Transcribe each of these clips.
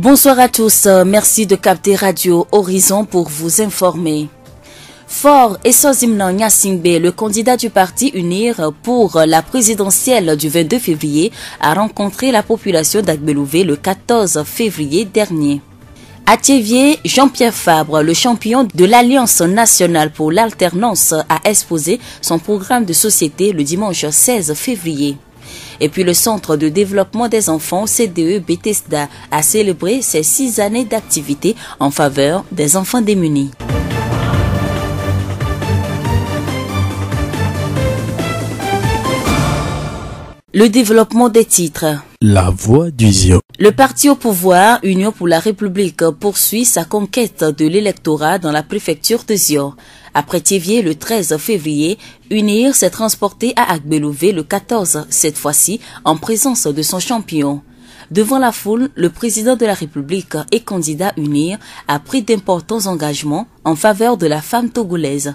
Bonsoir à tous, merci de capter Radio Horizon pour vous informer. Faure Essozimnan Gnassingbé, le candidat du parti UNIR pour la présidentielle du 22 février, a rencontré la population d'Agbelouvé le 14 février dernier. À Thiévié, Jean-Pierre Fabre, le champion de l'Alliance nationale pour l'alternance, a exposé son programme de société le dimanche 16 février. Et puis le Centre de développement des enfants CDE Bethesda a célébré ses 6 années d'activité en faveur des enfants démunis. Le développement des titres. La voix du Zio. Le parti au pouvoir, Union pour la République, poursuit sa conquête de l'électorat dans la préfecture de Zio. Après Thiévié le 13 février, UNIR s'est transporté à Agbelouvé le 14, cette fois-ci en présence de son champion. Devant la foule, le président de la République et candidat UNIR a pris d'importants engagements en faveur de la femme togolaise.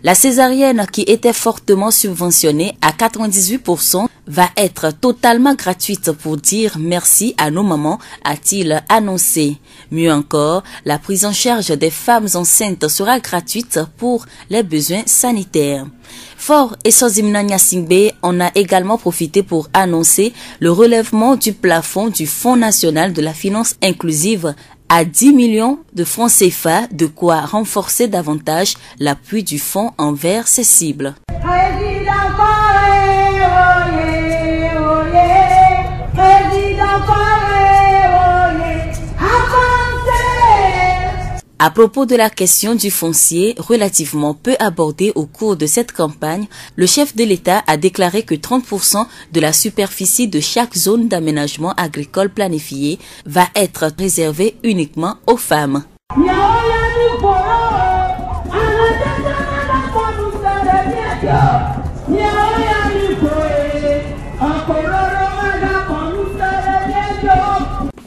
La césarienne, qui était fortement subventionnée à 98%, va être totalement gratuite pour dire merci à nos mamans, a-t-il annoncé. Mieux encore, la prise en charge des femmes enceintes sera gratuite pour les besoins sanitaires. Faure Essozimnan Gnassingbé en a également profité pour annoncer le relèvement du plafond du Fonds national de la finance inclusive à 10 millions de francs CFA, de quoi renforcer davantage l'appui du fonds envers ses cibles. À propos de la question du foncier, relativement peu abordée au cours de cette campagne, le chef de l'État a déclaré que 30% de la superficie de chaque zone d'aménagement agricole planifiée va être réservée uniquement aux femmes.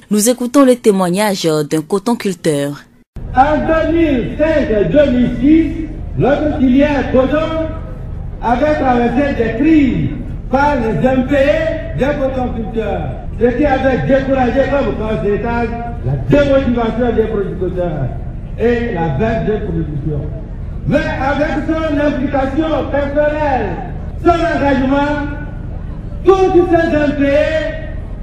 Nous écoutons le témoignage d'un cotonculteur. En 2005-2006, notre filière coton avait traversé des crises par les impayés des cotonculteurs, ce qui avait découragé comme conséquence la démotivation des producteurs et la baisse de production. Mais avec son implication personnelle, son engagement, tous ces impayés,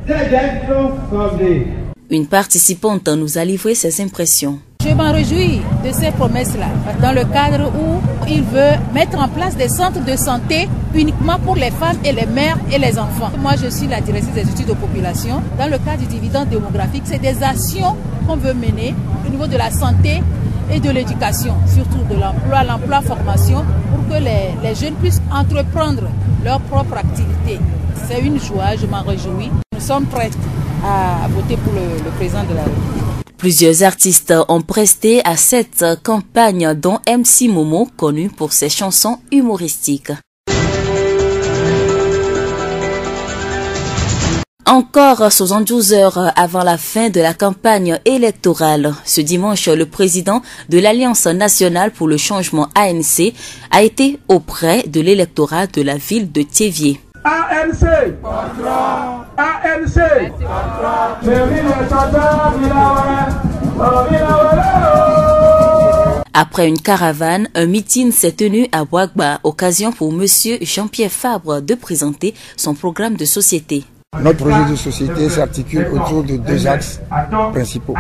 ces dettes sont soldées. Une participante nous a livré ses impressions. Je m'en réjouis de ces promesses-là, dans le cadre où il veut mettre en place des centres de santé uniquement pour les femmes et les mères et les enfants. Moi, je suis la directrice des études de population. Dans le cadre du dividende démographique, c'est des actions qu'on veut mener au niveau de la santé et de l'éducation, surtout de l'emploi, formation, pour que les jeunes puissent entreprendre leur propre activité. C'est une joie, je m'en réjouis. Nous sommes prêts à voter pour le président de la République. Plusieurs artistes ont presté à cette campagne, dont MC Momo, connu pour ses chansons humoristiques. Encore 72 heures avant la fin de la campagne électorale, ce dimanche, le président de l'Alliance nationale pour le changement ANC a été auprès de l'électorat de la ville de Thiévié. ANC ANC Après une caravane, un meeting s'est tenu à Ouagba, occasion pour monsieur Jean-Pierre Fabre de présenter son programme de société. Notre projet de société s'articule autour de 2 axes principaux.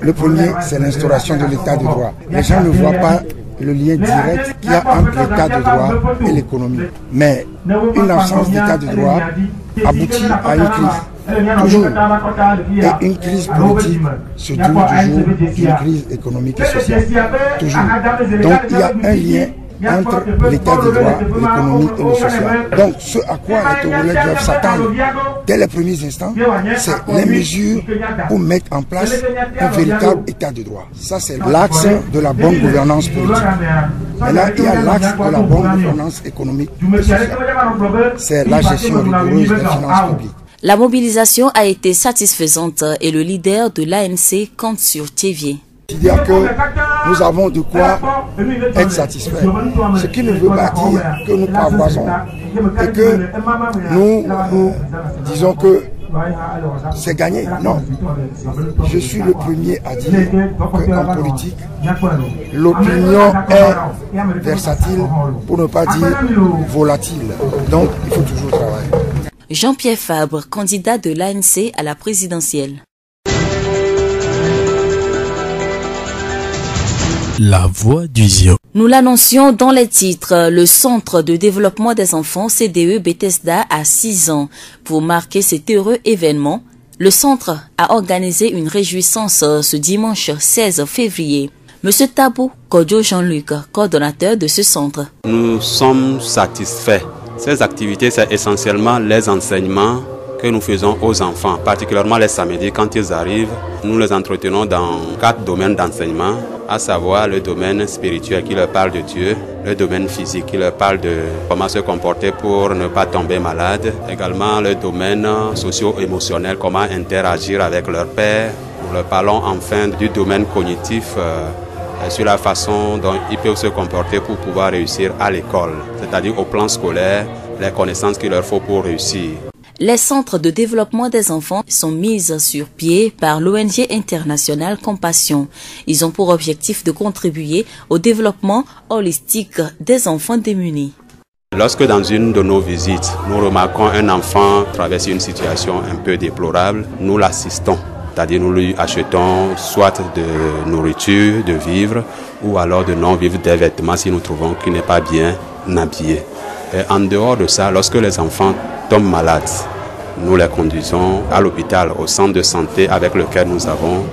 Le premier, c'est l'instauration de l'état de droit. Les gens ne voient pas le lien direct qu'il y a entre l'état de droit et l'économie. Mais une absence d'état de droit aboutit à une crise. Toujours. Et une crise politique se trouve toujours une crise économique et sociale. Toujours. Donc il y a un lien entre l'état de droit, l'économie et le social. Donc ce à quoi les Togolais doivent s'attendre dès les premiers instants, c'est les mesures pour mettre en place un véritable état de droit. Ça c'est l'axe de la bonne gouvernance politique. Maintenant il y a l'axe de la bonne gouvernance économique et sociale. C'est la gestion rigoureuse des finances publiques. La mobilisation a été satisfaisante et le leader de l'ANC compte sur Thiévié. C'est-à-dire que nous avons de quoi être satisfaits. Ce qui ne veut pas dire que nous pavoisons et que nous disons que c'est gagné. Non. Je suis le premier à dire qu'en politique, l'opinion est versatile, pour ne pas dire volatile. Donc, il faut toujours travailler. Jean-Pierre Fabre, candidat de l'ANC à la présidentielle. La voix du Zion. Nous l'annoncions dans les titres. Le Centre de développement des enfants CDE Bethesda a 6 ans. Pour marquer cet heureux événement, le centre a organisé une réjouissance ce dimanche 16 février. Monsieur Tabou Kodjo Jean-Luc, coordonnateur de ce centre. Nous sommes satisfaits. Ces activités, c'est essentiellement les enseignements que nous faisons aux enfants, particulièrement les samedis quand ils arrivent. Nous les entretenons dans 4 domaines d'enseignement, à savoir le domaine spirituel qui leur parle de Dieu, le domaine physique qui leur parle de comment se comporter pour ne pas tomber malade, également le domaine socio-émotionnel, comment interagir avec leur père. Nous leur parlons enfin du domaine cognitif, sur la façon dont ils peuvent se comporter pour pouvoir réussir à l'école, c'est-à-dire au plan scolaire, les connaissances qu'il leur faut pour réussir. Les centres de développement des enfants sont mis sur pied par l'ONG internationale Compassion. Ils ont pour objectif de contribuer au développement holistique des enfants démunis. Lorsque dans une de nos visites, nous remarquons un enfant traverser une situation un peu déplorable, nous l'assistons. C'est-à-dire nous lui achetons soit de nourriture, de vivres, ou alors de non-vivres, des vêtements si nous trouvons qu'il n'est pas bien habillé. Et en dehors de ça, lorsque les enfants tombent malades, nous les conduisons à l'hôpital, au centre de santé avec lequel nous avons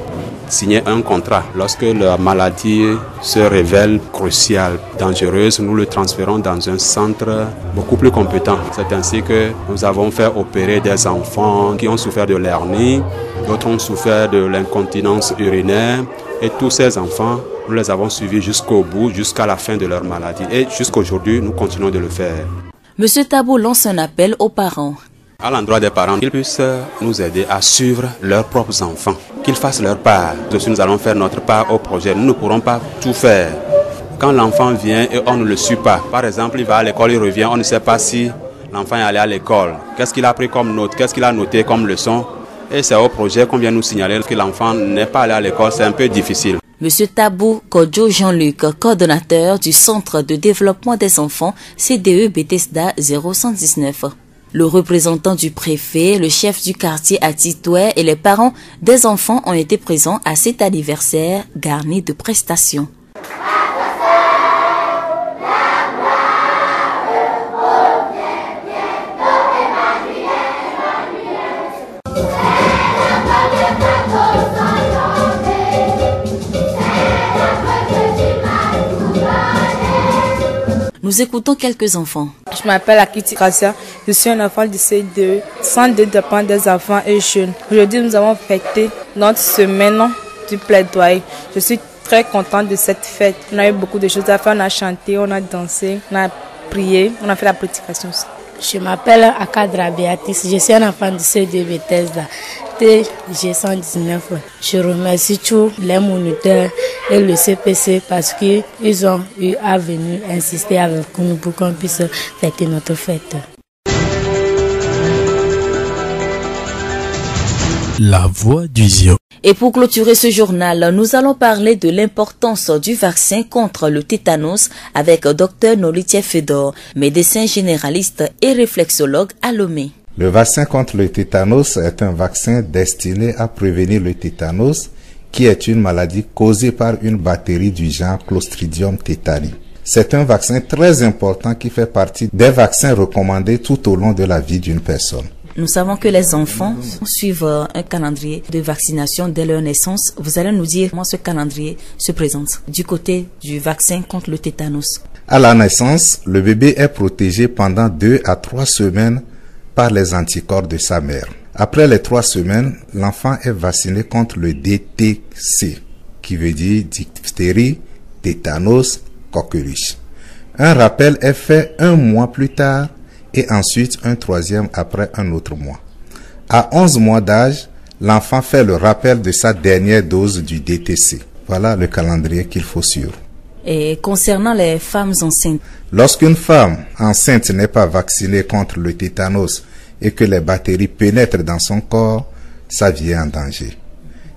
signé un contrat. Lorsque la maladie se révèle cruciale, dangereuse, nous le transférons dans un centre beaucoup plus compétent. C'est ainsi que nous avons fait opérer des enfants qui ont souffert de l'hernie, d'autres ont souffert de l'incontinence urinaire, et tous ces enfants, nous les avons suivis jusqu'au bout, jusqu'à la fin de leur maladie. Et jusqu'aujourd'hui, nous continuons de le faire. Monsieur Tabou lance un appel aux parents. À l'endroit des parents, qu'ils puissent nous aider à suivre leurs propres enfants, qu'ils fassent leur part. Aussi, nous allons faire notre part au projet. Nous ne pourrons pas tout faire. Quand l'enfant vient et on ne le suit pas, par exemple, il va à l'école, il revient, on ne sait pas si l'enfant est allé à l'école. Qu'est-ce qu'il a pris comme note? Qu'est-ce qu'il a noté comme leçon? Et c'est au projet qu'on vient nous signaler que l'enfant n'est pas allé à l'école. C'est un peu difficile. Monsieur Tabou Kodjo Jean-Luc, coordonnateur du Centre de développement des enfants CDE Bethesda 0119. Le représentant du préfet, le chef du quartier à Titoué et les parents des enfants ont été présents à cet anniversaire garni de prestations. Nous écoutons quelques enfants. Je m'appelle Akiti Kassia, je suis un enfant du CDE, centre de développement des enfants et jeunes. Aujourd'hui, nous avons fêté notre semaine du plaidoyer. Je suis très contente de cette fête. On a eu beaucoup de choses à faire, on a chanté, on a dansé, on a prié, on a fait la prédication aussi. Je m'appelle Akadra Béatrice, je suis un enfant du CDE Bethesda, TG119. Je remercie tous les moniteurs et le CPC parce qu'ils ont eu à venir insister avec nous pour qu'on puisse fêter notre fête. La voix du Zion. Et pour clôturer ce journal, nous allons parler de l'importance du vaccin contre le tétanos avec Dr Nolitier Fedor, médecin généraliste et réflexologue à Lomé. Le vaccin contre le tétanos est un vaccin destiné à prévenir le tétanos, qui est une maladie causée par une bactérie du genre Clostridium tetani. C'est un vaccin très important qui fait partie des vaccins recommandés tout au long de la vie d'une personne. Nous savons que les enfants suivent un calendrier de vaccination dès leur naissance. Vous allez nous dire comment ce calendrier se présente du côté du vaccin contre le tétanos. À la naissance, le bébé est protégé pendant 2 à 3 semaines par les anticorps de sa mère. Après les 3 semaines, l'enfant est vacciné contre le DTC, qui veut dire diphtérie, tétanos, coqueluche. Un rappel est fait 1 mois plus tard et ensuite un 3e après un autre mois. À 11 mois d'âge, l'enfant fait le rappel de sa dernière dose du DTC. Voilà le calendrier qu'il faut suivre. Et concernant les femmes enceintes? Lorsqu'une femme enceinte n'est pas vaccinée contre le tétanos et que les bactéries pénètrent dans son corps, sa vie est en danger.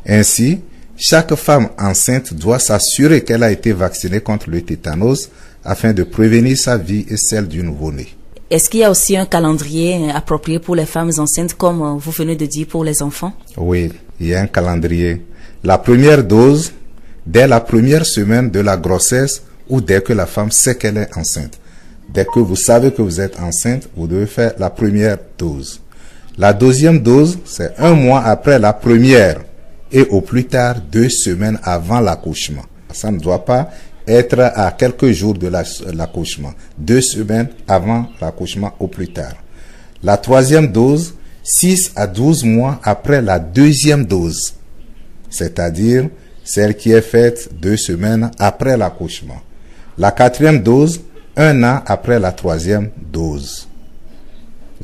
Ainsi, chaque femme enceinte doit s'assurer qu'elle a été vaccinée contre le tétanos afin de prévenir sa vie et celle du nouveau-né. Est-ce qu'il y a aussi un calendrier approprié pour les femmes enceintes, comme vous venez de dire pour les enfants? Oui, il y a un calendrier. La première dose, dès la première semaine de la grossesse ou dès que la femme sait qu'elle est enceinte. Dès que vous savez que vous êtes enceinte, vous devez faire la première dose. La deuxième dose, c'est 1 mois après la première et au plus tard 2 semaines avant l'accouchement. Ça ne doit pas être à quelques jours de l'accouchement. 2 semaines avant l'accouchement au plus tard. La troisième dose, 6 à 12 mois après la deuxième dose. C'est-à-dire celle qui est faite 2 semaines après l'accouchement. La quatrième dose, 1 an après la troisième dose.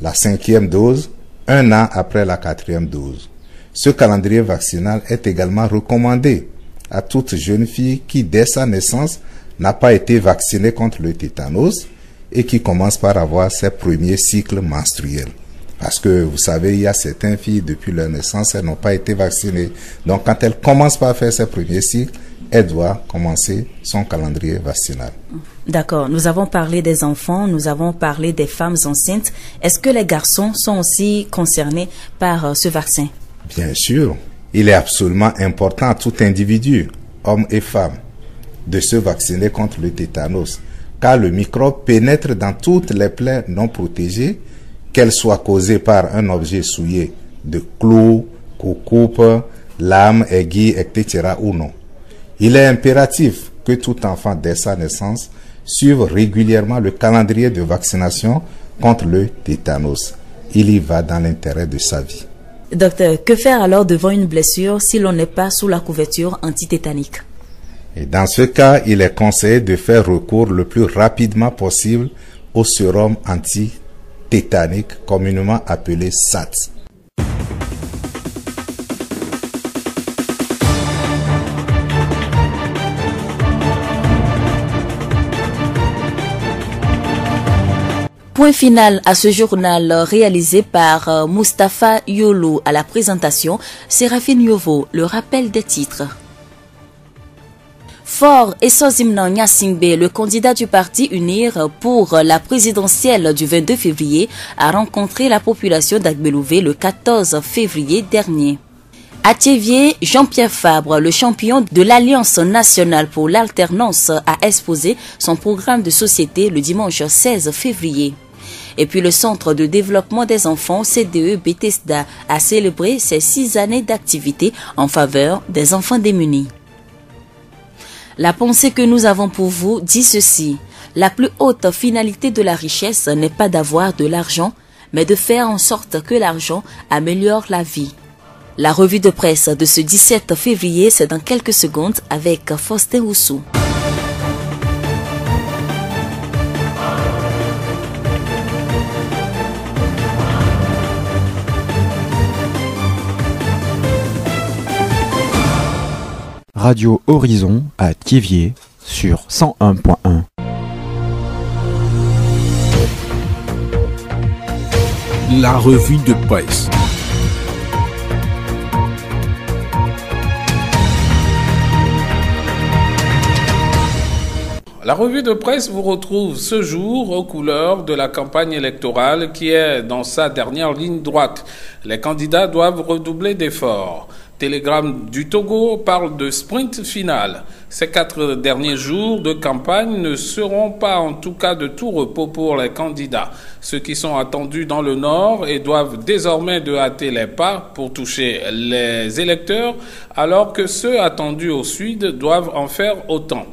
La cinquième dose, 1 an après la quatrième dose. Ce calendrier vaccinal est également recommandé à toute jeune fille qui, dès sa naissance, n'a pas été vaccinée contre le tétanos et qui commence par avoir ses premiers cycles menstruels. Parce que, vous savez, il y a certaines filles, depuis leur naissance, elles n'ont pas été vaccinées. Donc, quand elles commencent par faire ses premiers cycles, elle doit commencer son calendrier vaccinal. D'accord. Nous avons parlé des enfants, nous avons parlé des femmes enceintes. Est-ce que les garçons sont aussi concernés par ce vaccin? Bien sûr. Il est absolument important à tout individu, homme et femme, de se vacciner contre le tétanos, car le microbe pénètre dans toutes les plaies non protégées, qu'elles soient causées par un objet souillé de clous, coupe, lames, aiguilles, etc. ou non. Il est impératif que tout enfant dès sa naissance suive régulièrement le calendrier de vaccination contre le tétanos. Il y va dans l'intérêt de sa vie. Docteur, que faire alors devant une blessure si l'on n'est pas sous la couverture antitétanique? Et dans ce cas, il est conseillé de faire recours le plus rapidement possible au sérum antitétanique, communément appelé SAT. Point final à ce journal réalisé par Mustapha Yolo. À la présentation, Séraphine Yovo. Le rappel des titres. Fort Esozimnan Nyasingbe, le candidat du parti UNIR pour la présidentielle du 22 février, a rencontré la population d'Agbelouvé le 14 février dernier. À Thiévié, Jean-Pierre Fabre, le champion de l'Alliance nationale pour l'alternance, a exposé son programme de société le dimanche 16 février. Et puis le Centre de développement des enfants CDE Bethesda a célébré ses 6 années d'activité en faveur des enfants démunis. La pensée que nous avons pour vous dit ceci: la plus haute finalité de la richesse n'est pas d'avoir de l'argent, mais de faire en sorte que l'argent améliore la vie. La revue de presse de ce 17 février, c'est dans quelques secondes avec Faustin Roussou. Radio Horizon à Thiévié sur 101.1. La revue de presse. La revue de presse vous retrouve ce jour aux couleurs de la campagne électorale qui est dans sa dernière ligne droite. Les candidats doivent redoubler d'efforts. Télégramme du Togo parle de sprint final. Ces 4 derniers jours de campagne ne seront pas en tout cas de tout repos pour les candidats. Ceux qui sont attendus dans le Nord et doivent désormais de hâter les pas pour toucher les électeurs, alors que ceux attendus au Sud doivent en faire autant.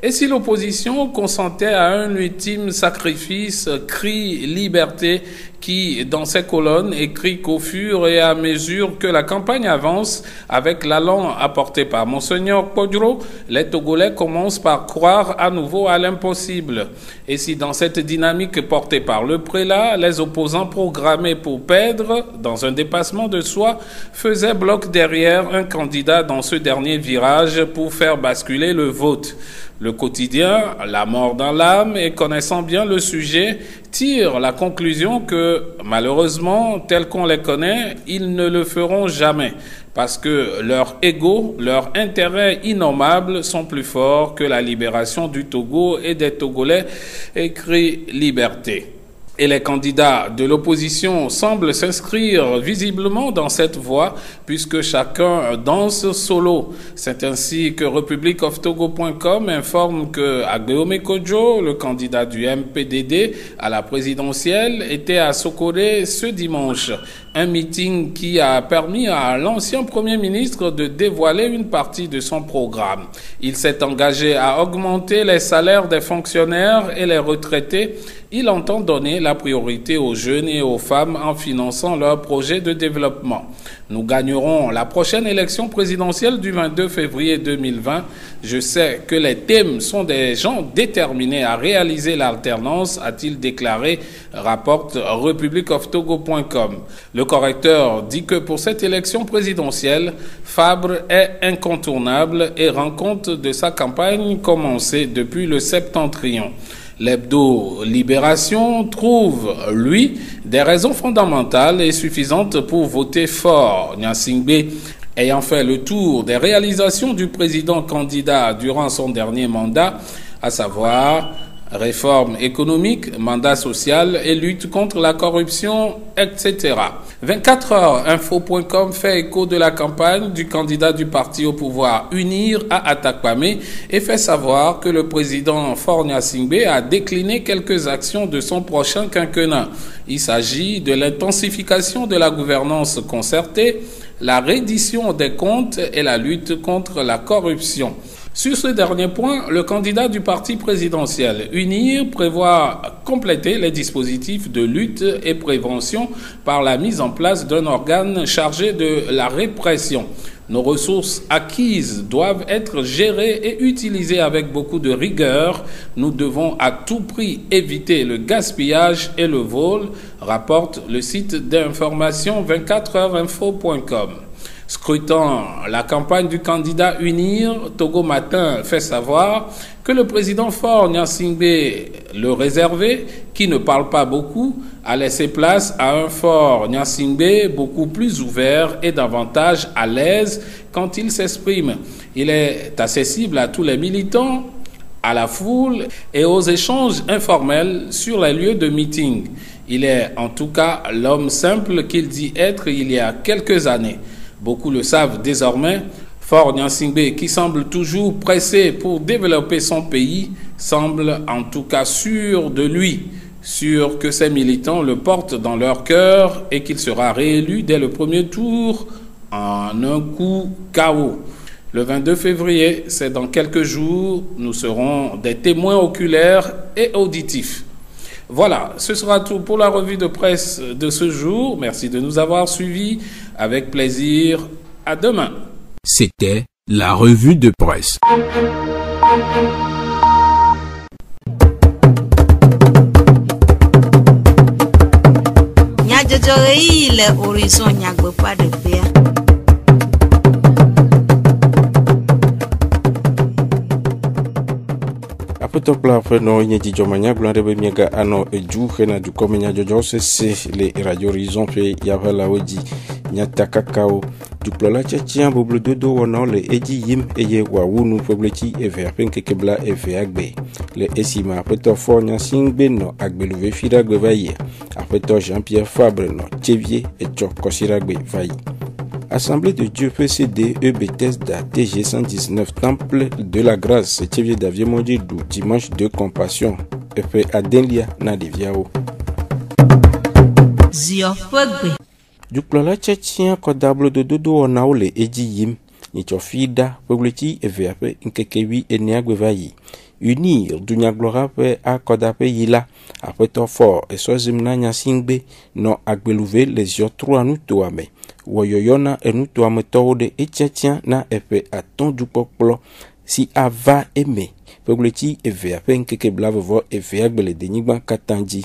Et si l'opposition consentait à un ultime sacrifice, crie liberté, qui, dans ses colonnes, écrit qu'au fur et à mesure que la campagne avance, avec l'allant apporté par Monseigneur Podro, les Togolais commencent par croire à nouveau à l'impossible. Et si dans cette dynamique portée par le prélat, les opposants programmés pour perdre, dans un dépassement de soi, faisaient bloc derrière un candidat dans ce dernier virage pour faire basculer le vote. Le quotidien, La mort dans l'âme, et connaissant bien le sujet, tire la conclusion que que malheureusement, tels qu'on les connaît, ils ne le feront jamais parce que leur ego, leurs intérêts innommables sont plus forts que la libération du Togo et des Togolais, écrit Liberté. Et les candidats de l'opposition semblent s'inscrire visiblement dans cette voie puisque chacun danse solo. C'est ainsi que republicoftogo.com informe que Agbeome Kodjo, le candidat du MPDD à la présidentielle, était à Sokore ce dimanche. Un meeting qui a permis à l'ancien Premier ministre de dévoiler une partie de son programme. Il s'est engagé à augmenter les salaires des fonctionnaires et les retraités. Il entend donner la priorité aux jeunes et aux femmes en finançant leurs projets de développement. Nous gagnerons la prochaine élection présidentielle du 22 février 2020. Je sais que les thèmes sont des gens déterminés à réaliser l'alternance, a-t-il déclaré, rapporte republicoftogo.com. Le correcteur dit que pour cette élection présidentielle, Fabre est incontournable et rend compte de sa campagne commencée depuis le Septentrion. L'hebdo Libération trouve, lui, des raisons fondamentales et suffisantes pour voter fort. Nyasingbe, ayant fait le tour des réalisations du président candidat durant son dernier mandat, à savoir réforme économique, mandat social et lutte contre la corruption, etc. 24heuresinfo.com fait écho de la campagne du candidat du parti au pouvoir Unir à Atakpamé et fait savoir que le président Faure Gnassingbé a décliné quelques actions de son prochain quinquennat. Il s'agit de l'intensification de la gouvernance concertée, la reddition des comptes et la lutte contre la corruption. Sur ce dernier point, le candidat du parti présidentiel Unir prévoit compléter les dispositifs de lutte et prévention par la mise en place d'un organe chargé de la répression. Nos ressources acquises doivent être gérées et utilisées avec beaucoup de rigueur. Nous devons à tout prix éviter le gaspillage et le vol, rapporte le site d'information 24heuresinfo.com. Scrutant la campagne du candidat Unir, Togo Matin fait savoir que le président Faure Gnassingbé, le réservé, qui ne parle pas beaucoup, a laissé place à un Faure Gnassingbé beaucoup plus ouvert et davantage à l'aise quand il s'exprime. Il est accessible à tous les militants, à la foule et aux échanges informels sur les lieux de meeting. Il est en tout cas l'homme simple qu'il dit être il y a quelques années. Beaucoup le savent désormais. Faure Gnassingbé, qui semble toujours pressé pour développer son pays, semble en tout cas sûr de lui, sûr que ses militants le portent dans leur cœur et qu'il sera réélu dès le premier tour en un coup KO. Le 22 février, c'est dans quelques jours, nous serons des témoins oculaires et auditifs. Voilà, ce sera tout pour la revue de presse de ce jour. Merci de nous avoir suivis. Avec plaisir. À demain. C'était la revue de presse. Apotopla feno nyeji jomanya blande be miega ano eju hena du komenya jojo se le radio horizon fe yavala oji nyata kakao du plola tchia boblo dodo wono le eji yim eye wa wunu pobleti eve penke kebla eve agbe le esima apoto Faure Gnassingbé no agbeluve firagbe vaye apoto Jean-Pierre Fabre no Tchevier et Kosiragbe vaye. Assemblée de Dieu PCD Bethesda TG 119 Temple de la Grâce Tchevier Davier Mondidou dimanche de compassion Efe Adelia Nadiviao du plola tchetchien kodable de dodo onaole eji yim ni chofida pobleti eveape nkekewi eniagwe vayi Unir dunya gloire pe akodape yila apeto Faure et sozimna Gnassingbé no agbeluve les yo trois nous toame woyoyona enu toame tode etchetchien na epe aton du popolo si ava eme pobleti eveape nkekebla vovo eve agbele denigba katanji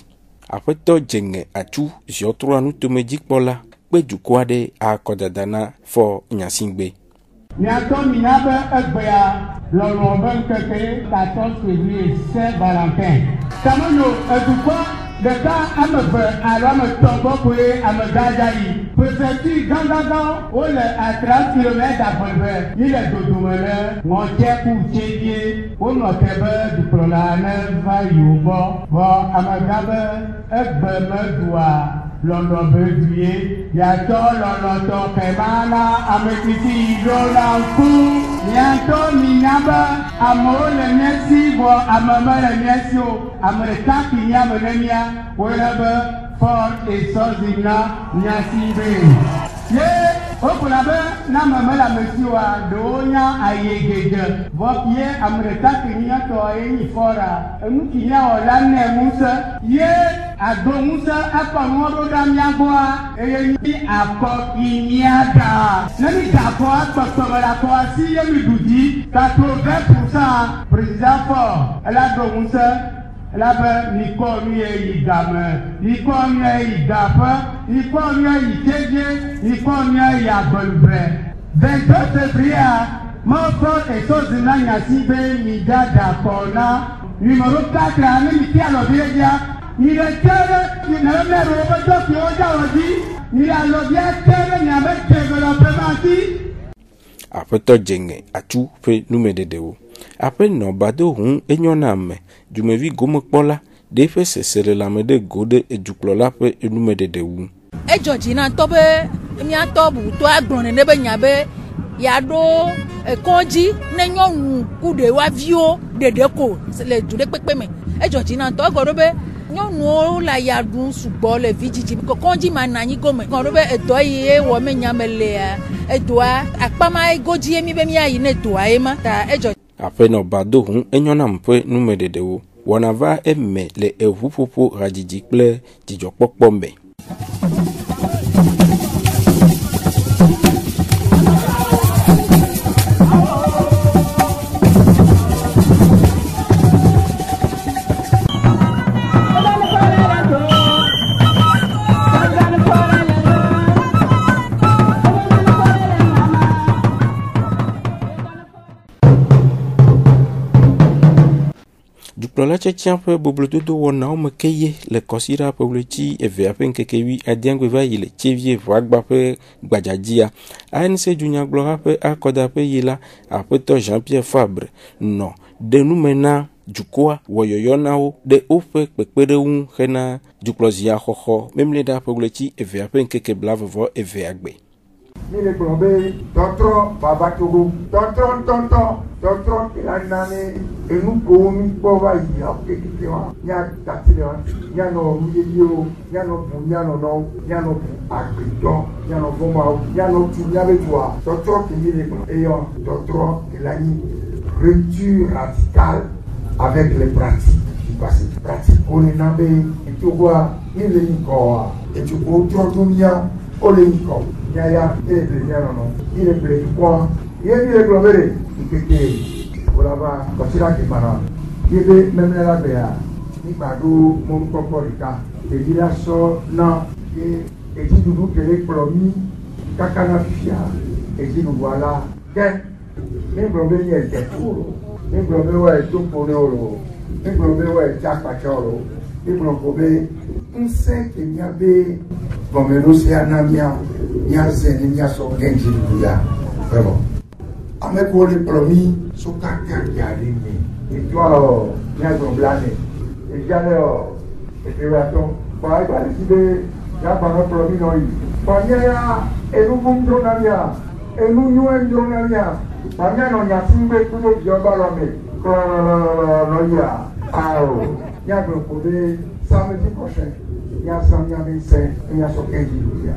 apeto jenge atu yo trois nous tome dikpola Bedukwade a Kodadana Faure Gnassingbé. Miaton minabe egbea lolo 14 février Saint-Valentin. Tamano edukwa ɖeka ame eve alo ame etɔ̃ gbɔ koe ame gãdza yi. Préfecture gãgãgã wole à 30 km d'Agbelve yi le dodome le ŋɔtseku tsedie wonɔ te be dukplɔla ne va yiwo gbɔ vɔ amegã be egbe meɖua lɔlɔ be due yàtɔ lɔlɔtɔ kɛmɛ na ametsitsi ɖo la ŋku miatɔ minya be amewo le miesi vɔ ame mele miesi o ame ɖeka ki nye ame ne mia wòle be Ford esɔzina miasi be ye wogblɔ be n'ame mele ame si oa ɖewo nya ayegede vɔ ye ame ɖeka ki nye tɔ ye nyi Forda enu ki nye wɔla nɛ ŋusẽ ye ado ŋusẽ ekɔ nuwo ɖo ɖa mia gbɔa eye nyi akɔ ki mia da ne mi da akɔ ekpekpe me le akɔ asi ye mi ɖu dzi 80% président Ford ela do ŋusẽ ela be mikɔ nu ye yi game mikɔ nu ye yi gaƒe mikɔ nu ye yi tsedie mikɔ nu ye yi Agbelve 22 février mɔkɔ esɔzina nyasi be mi da akɔ na numéro 4 ne mi tia lɔbi ye dzia. Il est terre, il n'est pas le qui ont dit, il a le bien terre, il n'y a pas de développement ici. Après jenge atu fe numede dewo. Après no bado hun enyona me. Jumevi gomo kpola de fe sesere la me de gode e juklola fe numede dewo. E Georgina tobe mi atobu to agbon ne be nyabe ya do konji ne nyonu kude wa vio dedeko le jude pepe me. E Georgina to gorobe nyɔnuwo la ya ɖum sugbɔ le vidzidzi kɔkɔdzi ma na anyi gome kɔn be edɔ yi ye wɔ me nyame lea edɔa akpama godzi ye mi be miayi ne edɔa ye ma ta edzɔ. Aƒenɔ bado hun enyɔna mƒe numeɖeɖewo wɔna va eme le eʋuƒoƒo hadzidzi kple dzidzɔkpɔkpɔ me. Dukplɔla tsɛtsia ƒe boblododo wɔnawo me ke ye le kɔsira ƒe ɣleti evea ƒe ŋkekewi adiangbe va yi le tsevie ʋagba ƒe gbadzadzia. ANC dunyagblɔha ƒe akɔdaƒe yi la aƒetɔ Jean-Pierre Fabre nɔ de nume na dukɔa wɔyɔyɔ na wo ɖe woƒe kpekpeɖeŋu hena dukplɔzia xɔxɔ memle ɖa ƒe ɣleti evea ƒe ŋkeke blavevɔ evea gbe. Mire klɔbe tɔtrɔ babatogo tɔtrɔ kela nane enuko mi gbɔ va yi awo kekeke wa nya tati le wa nyanɔ nuyeliwo nyanɔ bu nyanɔ nɔwo nyanɔ bu agbedɔ nyanɔ vɔmawo nyanɔ tu nyabe tua tɔtrɔ kemi le klɔ eyɔ tɔtrɔ kela nyi rupture radicale avec les pratiques du passé pratique kone na be etogoa ni le yi kɔa etogo trɔdo mia o le yi kɔ nyaya ele ble nyanɔ ile ble kɔ ye ni le klɔ be de ikeke wolaba kɔsira kemana yebe memle la gbea nígbà tó mo ń kọ́kọ́ ìka èyí la sọ náà ye èyí dúdú kele kplɔ mi kaka na fifia èyí dúdú ala kɛ nígbà bɛ yẹ ɛdɛ kúrò nígbà bɛ wɔ ɛtó kpone o lo nígbà bɛ wɔ ɛtí akpatsɛ o lo nígbà kò bɛ ŋsɛ kemia bɛ gɔmɛlo se anamia mia zɛ ni mia sɔ gɛnji dúdú ya fɛbɔ ame ko le kplɔ mi so kaka ya de mi ètò ɔ mia gbɔn bla ne ìjálẹ̀ ọ̀ ètèrè àtọ́ pa ìgbà tí bẹ́ yàgbàná pọ̀lọ́bí náà yìí pàmíẹ́ ya ẹnu fún drónàmíà ẹnu yún ẹ̀ drónàmíà pàmíẹ́ náà yà sí ń gbé kúrò ìjọba lọ́mẹ̀ kọ́ọ̀rọ̀ yà àrò yàgbẹ̀ kò dé sáméjì kọ̀ṣẹ́ yà sàmìàmì sẹ́ ẹ̀yà sọ̀kẹ́jì lóyà.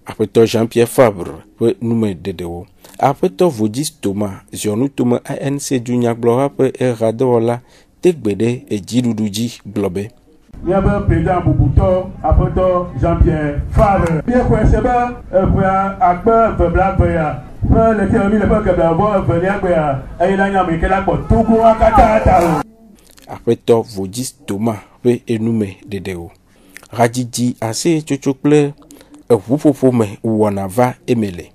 Aƒetɔ Jean-Pierre Fabre ƒe numeɖeɖewo. Aƒetɔ Vodis Thomas ziɔnu tome ANC dunyagblɔha ƒe eɣadɔwɔla tegbe ɖe edziɖuɖu dzi gblɔ be. Míabe président bubutɔ aƒetɔ Jean-Pierre Fabre. Míexɔe se be eʋea akpe eveblavea ƒe leke mi le ƒe geblavɔ evelia gbea eye la nya me ke la kpɔ Togoa katã ta o. Aƒetɔ Vodis Thomas ƒe enume ɖeɖewo. Hadzidzi aseyetsotso kple eʋuƒoƒo me wɔna va eme le.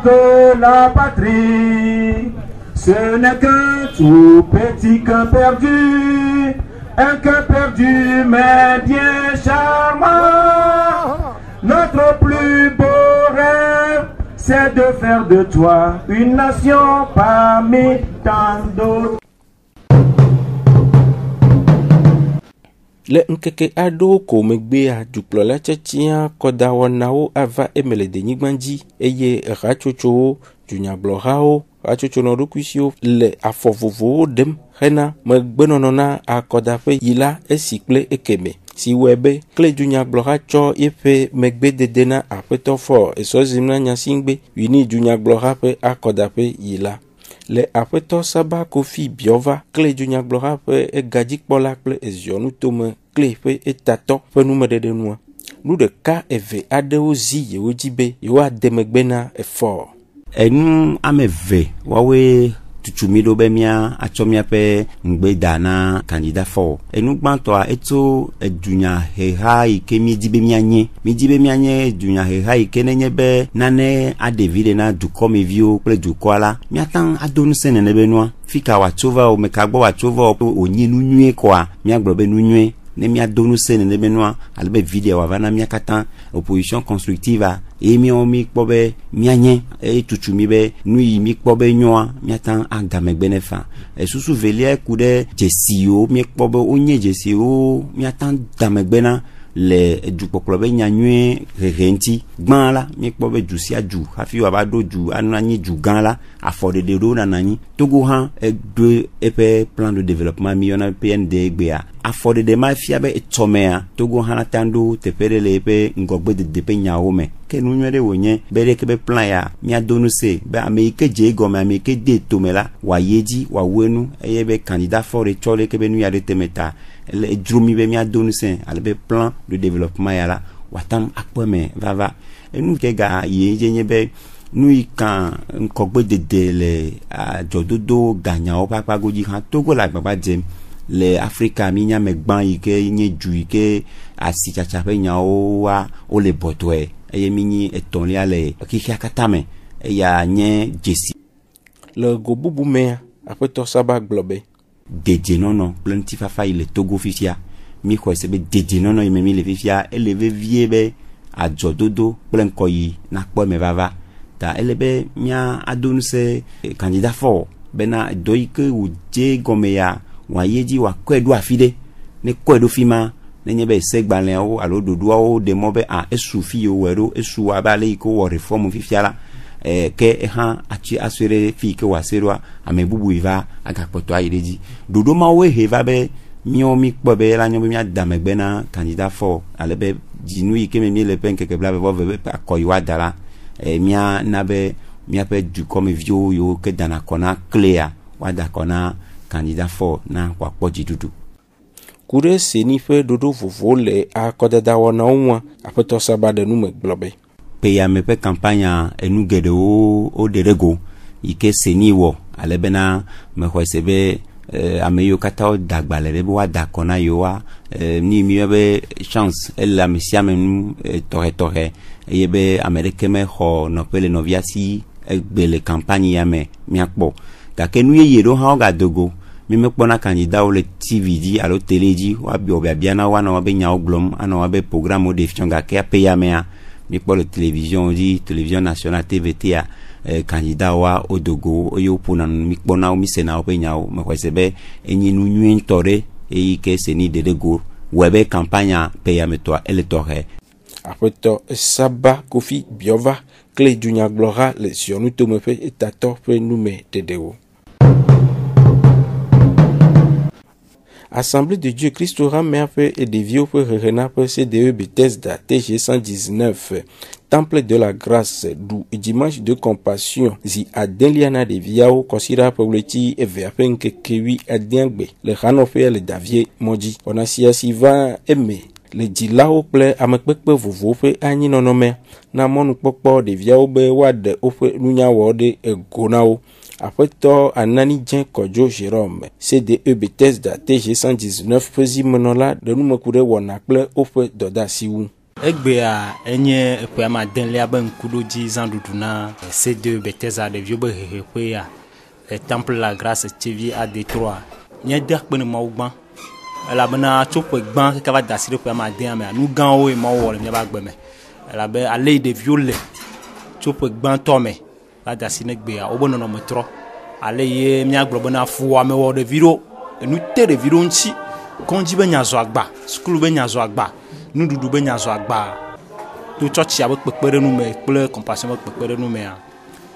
que la patrie, ce n'est qu'un tout petit cœur perdu, un cœur perdu mais bien charmant. Notre plus beau rêve, c'est de faire de toi une nation parmi tant d'autres. Le nkeke ado ko megbe a dukplola tchetia koda wanawo ava emele de nyigbanji eye rachocho junyablorao rachocho no rukusio le afovovo dem hena megbenonona akoda pe yila esikple ekeme si webe kle junyablora cho efe megbe dedena apeto for esozimna nyasingbe wini junyablora pe akoda pe yila le apeto saba kofi biova kle junyablora pe egadji kpola kple ezionu tome kle pe etato pe numede de noa nu de ka eve adewo zi yewo jibe yewo ademegbena efor enu ameve wawe tutumido be mia achomia pe ngbeda na candidat for enu gbanto a eto edunya heha ikemi dibe mianye mi dibe mianye edunya heha ikenenye be nane adevide na dukomi vio ple dukoala miatan adonu senene be noa fika wachova o mekagbo wachova o onyinu nue kwa miagbo be nue ne mia donu sene ne benwa albe video avana mia katan opposition constructive e mi o mi kpobe mianye e tutumi be nui mi kpobe nyoa miatan agame benefa e susu velia kude jesio mi kpobe onye jesio miatan damegbena le dupoplobe nyanyue renti gbanla mi kpobe jusia ju hafi wa bado ju anani ju ganla afode de do nanani togo han e de ep plan de développement millionnaire PND gbea afode de mafia be etomea togo han atando tepere le pe ngogbe de depe nyaome ke nu nwere wonye bere ke be plan ya mi adonu se be amerike je gome amerike de tomela wa yeji wa wenu eyebe candidat for e chole ke be nu ya de temeta le drumi be mi adonu se albe plan de développement ya la watam akpome vava enu ke ga yeje nyebe nous quand nkogbe de le jododo ganya o papa goji han togo la baba jem le africa minya megban ike nye ju ike asichacha pe nya o wa o le botwe eye minyi eton le ale kiki akatame ya nye jesi le gobubu me apeto saba globe deje nono plenty fafa ile togo fifia mi ko sebe deje nono mi le fifia eleve vie be a jododo plenko yi na po me vava ta elebe mia adonu se candidat for bena doike uje gomeya wa yeji wa kwedu afide ne kwedu fima ne nyebe segbanle o alo dodo o de mobe a esufi o wero esu abale iko wo reform fifiala ke ha achi asure fi ke waserwa amebubu iva agapoto ayireji dodo ma we heva be mio mi kpobe la nyobe mia damegbena candidat for alebe jinu ike me mi le pen ke bla be vo be akoywa dala mia nabe mia pe du comme vio yo ke dana kona clear wada kona candidat for na kwa poji dudu kure seni fe dodo vovo le akodada wona onwa apeto sabade nu meglobe pe ya me pe campagne enu gede o derego ike seni wo alebena me khwesebe ameyo kata dagbale be wada kona yo wa ni mi be chance elle me siamenu tore yebe amerike me ho no pele noviasi egbele campagne ya me miakpo ta kenu ye do ha ga dogo mi me kpona candidat o le TV di alo télé di wa bi obia biana wa no be nya oglom ana wa be programme de fiction ga ke pe ya me a mi kpo le télévision di télévision nationale TVT a candidat wa odogo oyo pona mi kpona o mi sena o pe nya o me kwesebe enyi nu nyu ntore e ke seni de go webe campagne pe ya me to electoré apeto saba kofi biova kle dunya glora le sionu tomepe etato pe nume dedeo. Assemblée de Dieu Christ Merpe et des vieux pour Rena pour CDE Bethesda TG 119 Temple de la Grâce du dimanche de compassion zi adeliana de viao considère pour le ti et verpen que kewi adiangbe le ranofe le davie moji on a si va aimer le dilao ple amekpekpe vovofe anyi nonome na monu pokpo de viao be wade ofe nunya wode egonao apeto anani djen kojo Jérôme CDE Bethesda TG 119 pesi menola de numekure wona ple ofe doda siwu Egbea enye ekwe ma denle aben kudoji zanduduna C2 Bethesda de vieux behehe ya temple la grâce TV à Détroit nye dak ben ma ugban la bana chopo gban ka va dasire ko ma den me nu gan o ma wo le me ba gbeme la be ale de vieux chopo gban to me la dasine gbea obono no metro ale ye mi agbo bana fu wa me wo de viro nu te de viro nchi konji be nyazo agba school be nyazo agba nous dudu be nyazo agba to church ya be pepere nu me ple compassion be pepere nu me a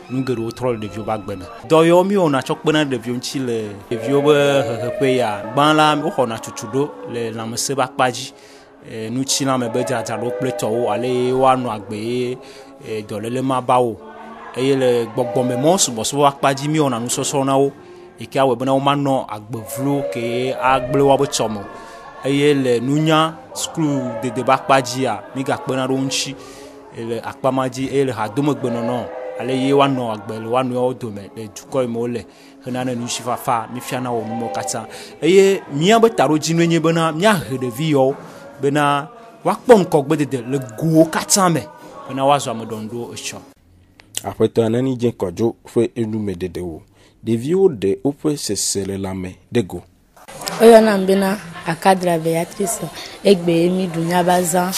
nu gero troll de vieux ba gbeme do yo mi ona chokpena de vieux nchi le vieux be pe ya gban la o hona chuchudo le na me se ba paji nu chi na me be jaja lo ple to o ale wa nu agbe do le ma ba o eye le gbogbo me mo so ba paji mi ona nu so na o ike awe bena o ma no agbevlo ke agble wa bo chomo eye le nunya school de débat pajia mi ga pena ro nchi ele akpamaji ele ha domo gbeno no ale ye wa no agbele wa no o do me le duko mo le hena na nu shifa fa mi fia na wo mo kata eye mi abe taro jinu enye bena mi a hede vi yo bena wa kpon ko gbe de le go kata me bena wa zo amodondo ocho après anani je kojo fe enu me de wo de vieux de ope se sele la me de go oyo na mbena akadra Béatrice egbe mi dunya bazan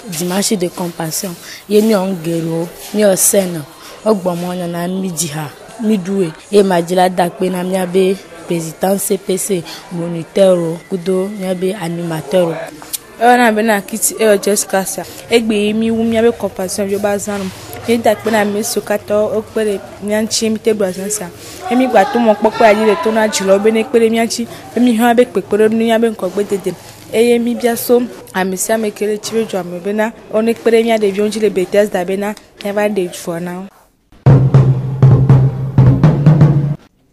dimanche de compassion ye mi ongero mi osena ogbomo na mi jiha mi duwe e majila dakpe na mi abe président CPC moniteur kudo mi abe animateur oyo na mbena kiti e Jessica egbe mi wu mi abe compassion yo bazan ye dakpe na mi sokato okpere nyanchi mi te brazansa emi gba to mo popo ayi le to na jilo be ne pere mianchi emi han be pepere nu ya be nko gbe dede eye mi bia so amisi amekele chirejo amebena oni pere mi ade vionji le Bethesda bena never dey for now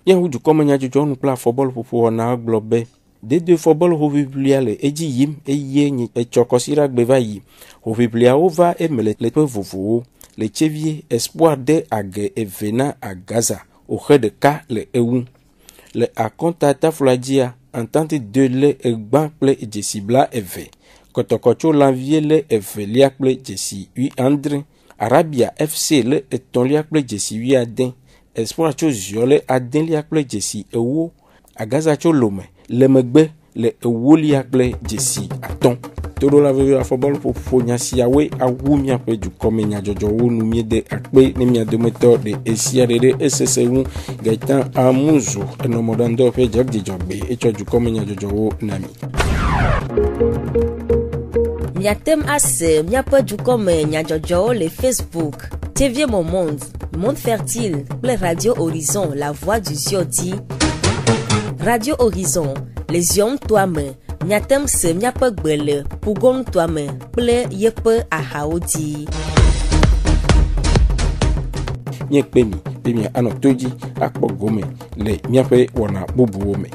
ye hu juko nya jojo nu play football popo na globe de deux football ho biblia le eji yim eye nyi e chokosira gbeva yi ho biblia ova emele le pe vovo le chevier espoir de age evena à Gaza au ré de cas le ewu le akonta tafladia entente de le egban ple jesibla eve kotokocho lanvie le evelia ple jesi ui andre Arabia FC le etonlia ple jesi ui aden espoir cho ziole aden lia ple jesi ewu à Gaza cho lome le megbe le ewu lia ple jesi aton todo la veve a football pour fonya siawe a wumia pe du komenya jojo wonu mi de akpe ni mi de moto de esiarere SSU Gaitan Amuzu no modando pe jag di jogbe e cho du komenya jojo wo nami Miatem ase miapa du komenya jojo le Facebook TV Mon Monde Fertile le Radio Horizon la voix du Ziodi Radio Horizon les yom toi-même Miatem se miapa gbele pugon toame ple yepe ahaodi nye pemi pemi anotoji akpogome le miape wana bubuome